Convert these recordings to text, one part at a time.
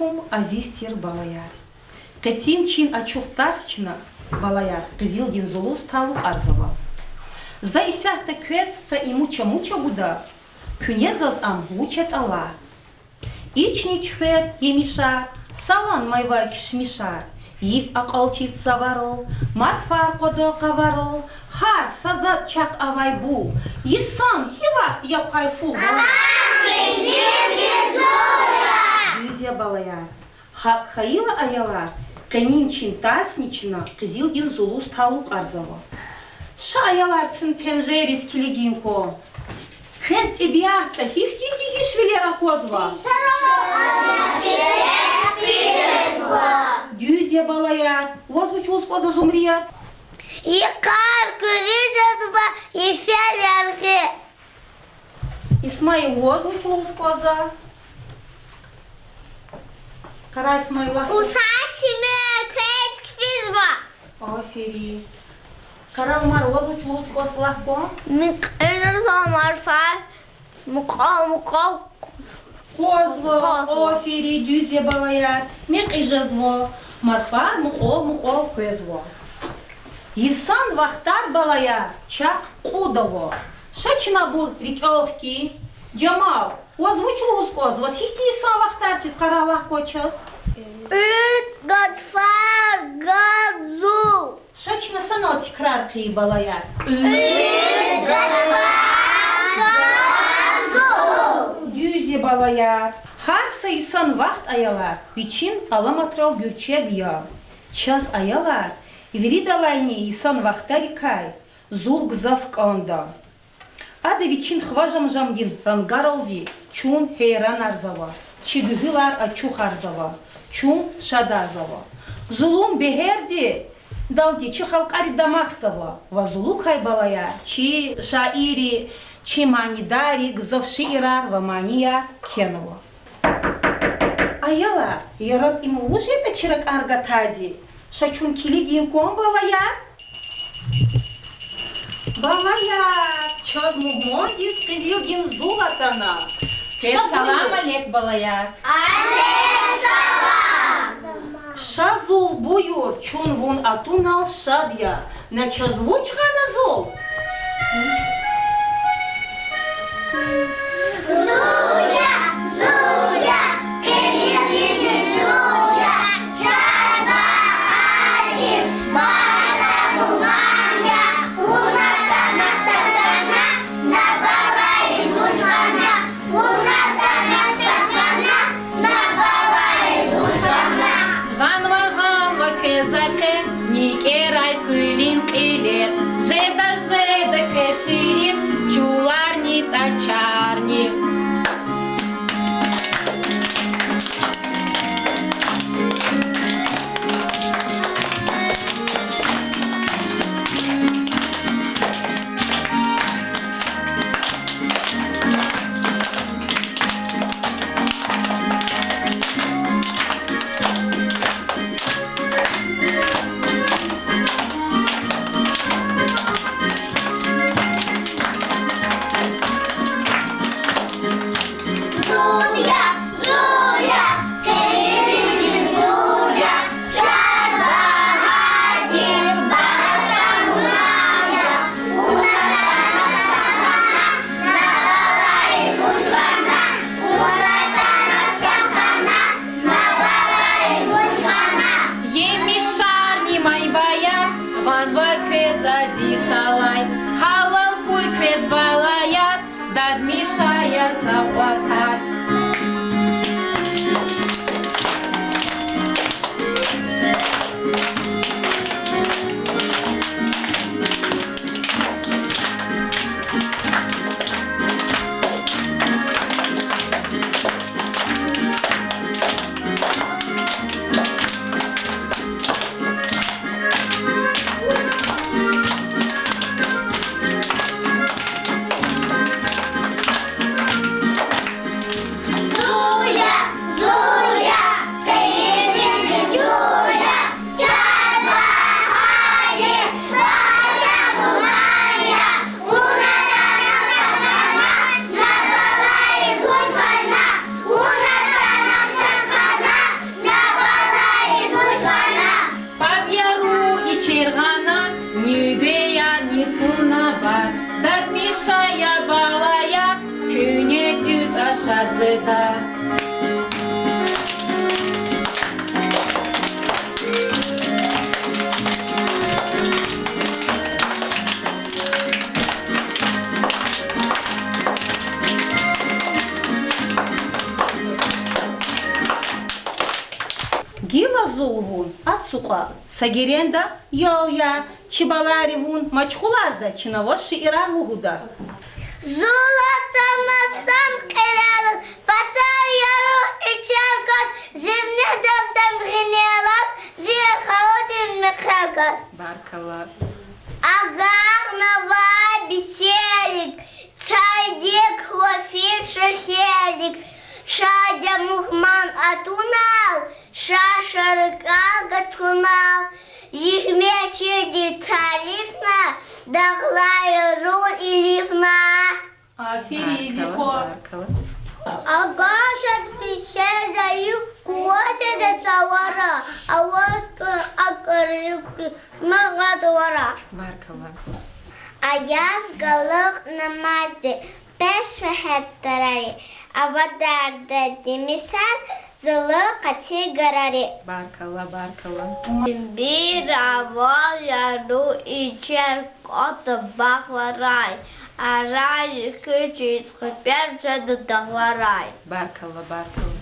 алейкум, азизтир балаяр. Кетин чин ачухтарчина балаяр, кызилдин зулус талук арзава. За исяхта квес са и муча буда, кюнезаз ам учет Аллах. Ични чфер емишар, салан майва кишмишар, ив акалчит саварол, марфар кодо каварол, хар сазат чак авайбу, исан хивахт япайфу. Дюзя балаяр, хаила аялар, канинчин тасничина, кызилдин зулус талук арзава. Ша аялар чун пенжерис килигинко, квест эбиахта хихтинги швелера козва. Дюзя балаяр, возвучус коза зумрият. Икар курижазва и фялярги. Исмаил возвучус коза. Кара Исмаила. Усатиме квеч квизва. Афери. Кара Умар возвучус коз лахко. Микриза марфа. Мукал. Козво, афери, дюзя балаяр. Мек ижазво. Марфар мукол квезво. Исан вахтар балаяр. Чак кудово. Шачнабур рикелхки. Джамал, возвучус коз. Восхити исан вахтар чиз кара лахко час. Гадфар гадзу. Шачна санал тикрар кый балаяр. Дюзе балаяр. Харса исан вахт аялар. Бичин аламатрал гюрчег я. Час аялар. Виридалайни исан вахтарикай. Зулг завканда. Ада вичин хважам жамдин рангаролви. Чун хейран арзава. Чигыгылар ачух арзава. Чун шадарзава. Зулун бехерди. Далди чи халкари дамахсава. Вазулук хай балаяр. Чи шаири. Чи манидари гзавширар вамания кенова. Аяла, ярат ему уже это чирак аргатади. Шачун килигин ком балаяр? Балаяр, час мугмодис кызилгин зулатана. Салам алейк балаяр. Шазул буюр, чун вун атунал шадья. На чазвуч ханазол. Никерай кылин килер, жеда кеширим, чуларни тачарни. Зука. Сагеренда яля. Чибалари вун мачхуларда. Чинаво шиирар лугуда. Золото на сан кералат, батар яру içer gaz, zirne daldan gınelat, zir halodin mekar gaz. Баркала. Agar nava bişerik, çaydik hofir şekerlik, şadya muhman atunal, şaşırıka gatunal, yihmeçedi tarifna, dağlayı ru ilifna. Афери Баркала. зико. Баркала. Agashat pişe zayıf kuvvete de çavara, avaz akarlık mağadvara. Баркала. Ayaz galık namazdı, beş vehettarari, avadarda demişer, zılı katı garari. Баркала. Баркала. Bir ava yaru içer katı bakvaray, aray küçük kıper cadı dağvaray. Баркала. Баркала.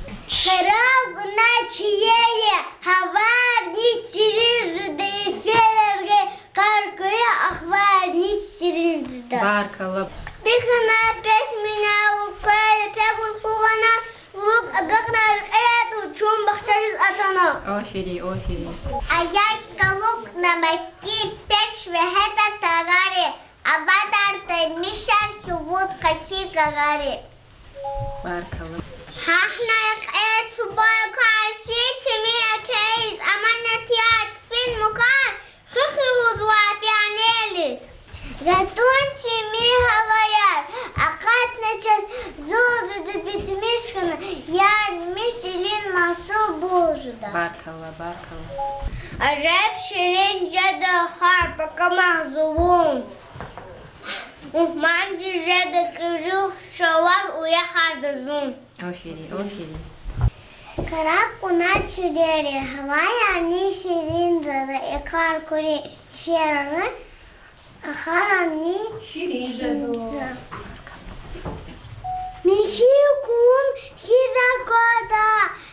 Kırav gına çiyeye, havar ni sirin rıdayı ferge, kargıya ahvar ni sirin rıda. Баркала. Bir gına beş mina ukkayla pegul kuğana, luk agaknalık evet uçun bakçarız atana. Офери. Офери. Ayaş kaluk namasti peş ve heta tagari, abadar da mişer subut kaçı gagari. Баркала. Hahnayak evet subay karşı timi akeyiz, amanat ya spin mukan, hıhı uzva piyanelis. Gatun çimi havayar, akat neçez, zulcudu bitmiş kını, yarmış ilin nasıl boğucuda. Баркала. Баркала. Acayip şirin cadı harpaka mahzubun. Uhmancı cadı kırık şavar uya hardazun. Офери. Офери. Karab ona çürüyeri havaya ni şirin cadı ekar kuri şiarı. Akharani Şirin Михикун хизагода,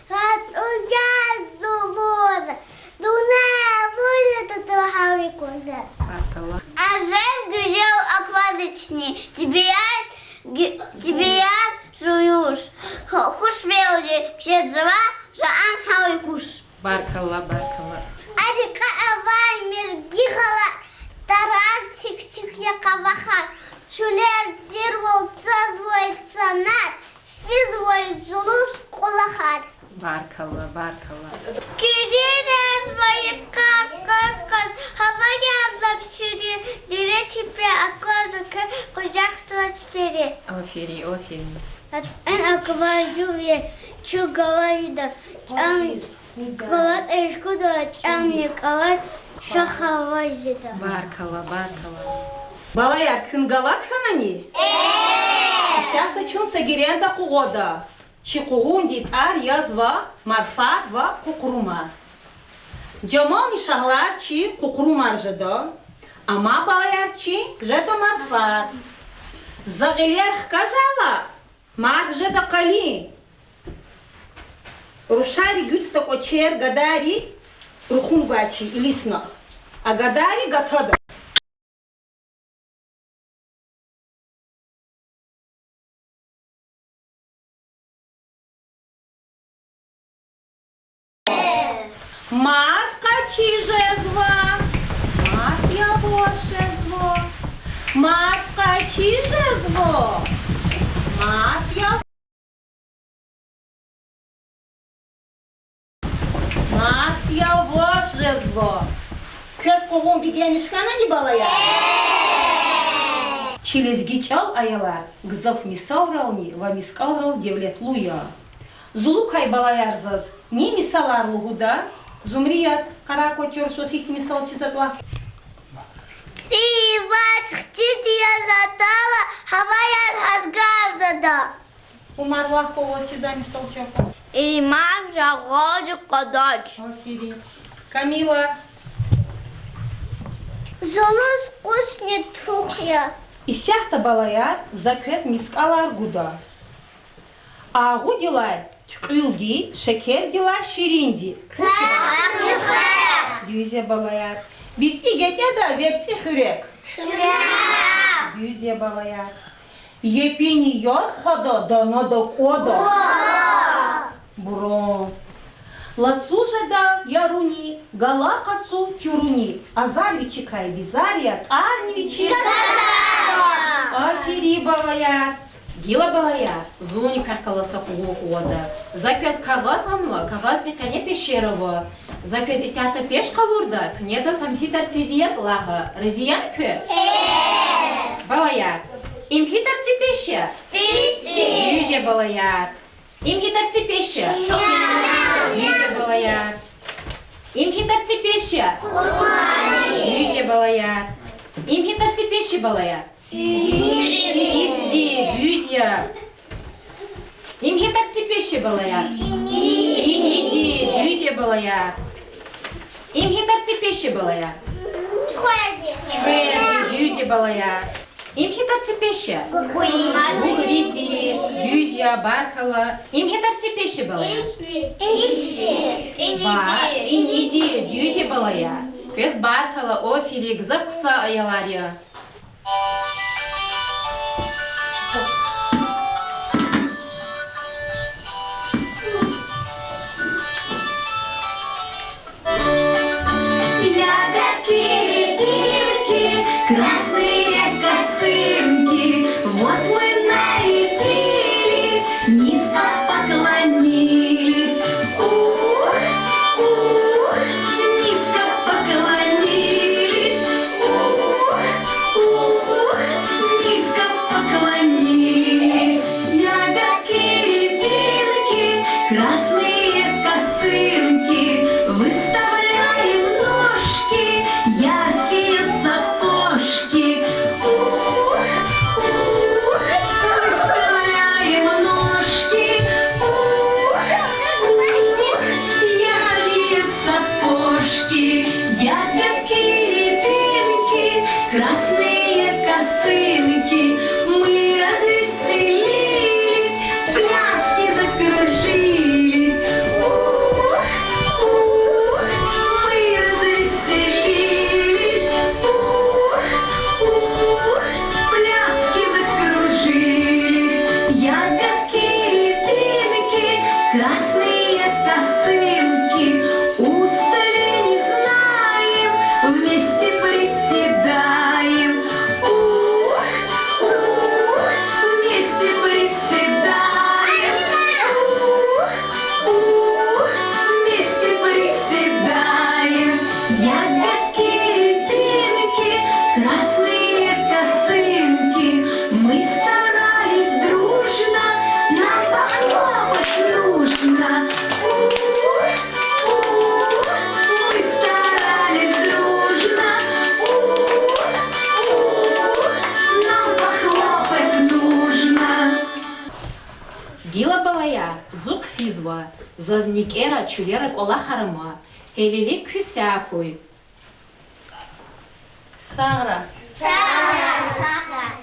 рад уяр зубода, дуная будет этого хаврикоза. Баркала. Ажен güzel аквадочный, тебе жуюш. Хуш беуди, кшедзава, жаам хаврикуш. Баркала. Баркала. Адика авай миргихала, тарар тик-тик якавахар. Çüler zirvol çazvoy sanar, fizvoy zulus kulahar. Баркала. Баркала. Gireceğiz bayık kaz, hava geldi pişiri, dire tipi akvazuka, kucakstva sferi. Офери. Офери. En akvazuvye, çu gavarida, gavat eşku da çamnik avar, şahavazida. Баркала. Баркала. Балаяр кынгалат ханани? Сяхта чун сагеренда кугода. Чи кугундит ар язва, марфат ва кукурумар. Джамал нишахлар чи кукурумар жада. Ама балаяр чи жада марфат. Загилер хкажала. Мар жада кали. Рушари гюцтак очер гадари рухун бачи илисна. А гадари гатада. Мавка чижезва, мав'я вошезво, мавка чижезво, мав'я, мав'я вошезво. Köz kovuğun bir gelmişkana ni balaya? Çilezgi çal ayalar, gızaf misavralni, va miskalral devlet luya. Zulu kay balayar zaz, ni misalar luguda? Zumriyat, karakotyor, şosik misal çizatlar. Ивац chtitiya zatala, havayar hazgazada. Umarlah kovaz çiza misal çapa. İmam rağacı kadaç. Aferin. Kamila. Zoluz kuşni tuhya. Исяхта балаят за köz miskalar guda. Ağu dilar tüküldi, şeker dilar şirindi. Kâhı Düzye balayar. Bitsi gece de vetsi hürek. Düzye balayar. Yepini yar kada dana da koda. Бро. Лацужа да яруни, галакацу чуруни, азаль чекай бизария, арнивичи. Афири балая. Гила балая, зуни каркаласа хуода. Заказ кагазанва, кагазни кане пешерова. Заказ исята пеш калурда, княза самхитар цидият лага. Резиян кö? Балая. Имхитар ципеше? Юзе балая. Имхитар ципеше? Юзе балая. Имхитар ципеше? Юзе балая. Имхитар ципеше балая. Иди, Düzya. İmhitar цепеше балая. Иди, Düzya балая. İmhitar цепеше балая. Düzya балая. İmhitar цепеше. Гугриди, Düzya, Баркала. İmhitar цепеше балая. Иди, Düzya балая. Кыз Баркала, Офелик, Завкса аялария. Красные косынки, вот мы нарядились, низко поклонились. Ух, ух, низко поклонились. Ух, ух, низко поклонились. Ягодки, рябинки, красные косынки, выставляем ножки, яркие сапожки. Ух, ух, выставляем ножки. Ух, ух, яркие сапожки. Ягодки, рябинки, красные косынки. Мы развеселились, пляски закружились. Ух, ух, мы развеселились. Ух, ух, пляски закружились. Ягодки, рябинки, красные косынки. Устали не знаем, вместе приседаем. Ух, ух, вместе приседаем. Ух, ух, вместе приседаем. Ягодки, рябинки, красные косынки. Мы старались дружно, нам похлопать нужно. Ух, ух, мы старались дружно. Ух, ух, нам похлопать нужно. Гила балая, зук физва. Зазникера чулерек ола харама. Хелили küsякуй. Сара. Сахар.